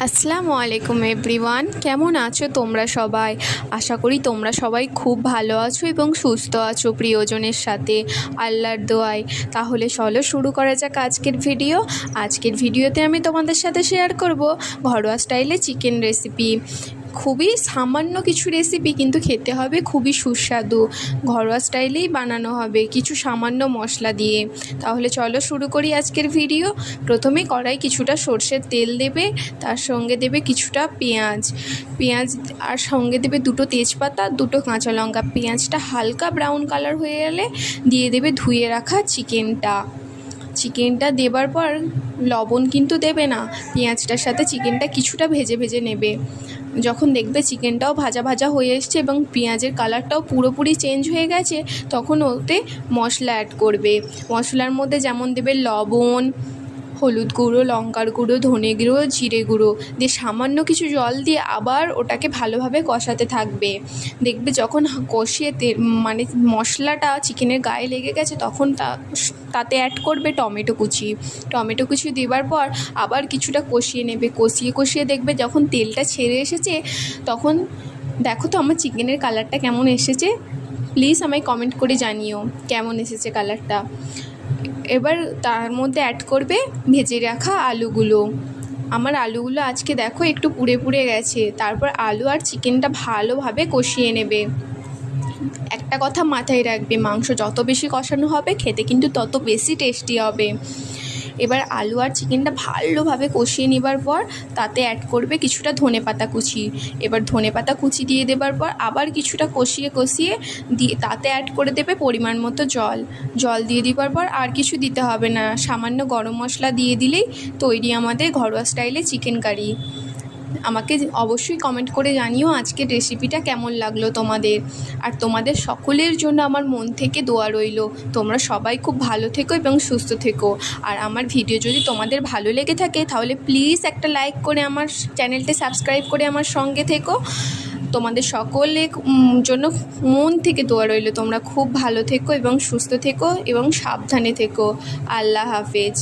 আসসালামু আলাইকুম এভরিওয়ান, কেমন আছো তোমরা সবাই? আশা করি তোমরা সবাই খুব ভালো আছো এবং সুস্থ আছো প্রিয়জনের সাথে আল্লাহর দোয়ায়। তাহলে চলো শুরু করা যাক আজকের ভিডিও। আজকের ভিডিওতে আমি তোমাদের সাথে শেয়ার করব ঘরোয়া স্টাইলে চিকেন রেসিপি। খুবই সামান্য কিছু রেসিপি, কিন্তু খেতে হবে খুবই সুস্বাদু। ঘরোয়া স্টাইলেই বানানো হবে কিছু সামান্য মশলা দিয়ে। তাহলে চলো শুরু করি আজকের ভিডিও। প্রথমে কড়াই কিছুটা সর্ষের তেল দেবে, তার সঙ্গে দেবে কিছুটা পেঁয়াজ আর সঙ্গে দেবে দুটো তেজপাতা, দুটো কাঁচা লঙ্কা। পেঁয়াজটা হালকা ব্রাউন কালার হয়ে গেলে দিয়ে দেবে ধুয়ে রাখা চিকেনটা দেবার পর লবণ কিন্তু দেবে না, পেঁয়াজটার সাথে চিকেনটা কিছুটা ভেজে ভেজে নেবে। যখন দেখবে চিকেনটাও ভাজা ভাজা হয়ে এসছে এবং পেঁয়াজের কালারটাও পুরোপুরি চেঞ্জ হয়ে গেছে, তখন ওতে মশলা অ্যাড করবে। মশলার মধ্যে যেমন দেবে লবণ, হলুদ গুঁড়ো, লঙ্কার গুঁড়ো, ধনে গুঁড়ো, জিরে গুঁড়ো দিয়ে সামান্য কিছু জল দিয়ে আবার ওটাকে ভালোভাবে কষাতে থাকবে। দেখবে যখন কষিয়ে মানে মশলাটা চিকেনের গায়ে লেগে গেছে, তখন তাতে অ্যাড করবে টমেটো কুচি দেওয়ার পর আবার কিছুটা কষিয়ে নেবে। কষিয়ে দেখবে যখন তেলটা ছেড়ে এসেছে, তখন দেখো তো আমার চিকেনের কালারটা কেমন এসেছে। প্লিজ আমায় কমেন্ট করে জানিও কেমন এসেছে কালারটা। এবার তার মধ্যে অ্যাড করবে ভেজে রাখা আলুগুলো। আমার আলুগুলো আজকে দেখো একটু পুড়ে গেছে। তারপর আলু আর চিকেনটা ভালোভাবে কষিয়ে নেবে। একটা কথা মাথায় রাখবে, মাংস যত বেশি কষানো হবে খেতে কিন্তু তত বেশি টেস্টি হবে। এবার আলু আর চিকেনটা ভালোভাবে কষিয়ে নেবার পর তাতে অ্যাড করবে কিছুটা ধনেপাতা কুচি। এবার ধনেপাতা কুচি দিয়ে দেবার পর আবার কিছুটা কষিয়ে দিয়ে তাতে অ্যাড করে দেবে পরিমাণ মতো জল দিয়ে দেবার পর আর কিছু দিতে হবে না, সামান্য গরম মশলা দিয়ে দিলেই তৈরি আমাদের ঘরোয়া স্টাইলে চিকেন কারি। আমাকে অবশ্যই কমেন্ট করে জানিও আজকের রেসিপিটা কেমন লাগলো তোমাদের। আর তোমাদের সকলের জন্য আমার মন থেকে দোয়া রইল। তোমরা সবাই খুব ভালো থেকো এবং সুস্থ থেকো। আর আমার ভিডিও যদি তোমাদের ভালো লেগে থাকে তাহলে প্লিজ একটা লাইক করে আমার চ্যানেলটা সাবস্ক্রাইব করে আমার সঙ্গে থেকো। তোমাদের সকলের জন্য মন থেকে দোয়া রইল। তোমরা খুব ভালো থেকো এবং সুস্থ থেকো এবং সাবধানে থেকো। আল্লাহ হাফেজ।